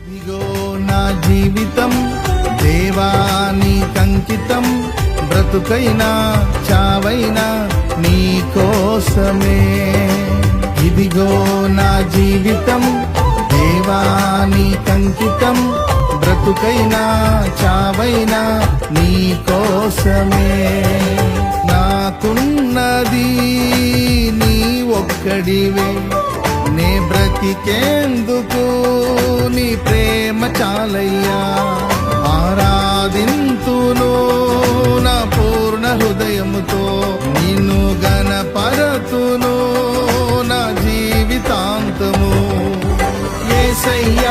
ఇదిగో నా జీవితం దేవానికంకితం, బ్రతుకైనా చావైనా నీ కోసమే. ఇదిగో నా జీవితం దేవానికంకితం, బ్రతుకైనా చావైనా నీ కోసమే. నాకున్నది నీ ఒక్కడివే, నే బ్రతికేందుకు నీ ప్రేమ చాలయ్యా. ఆరాధింతును నా పూర్ణ హృదయముతో, నిన్ను గణపరతును నా జీవితాంతము. యేసయ్యా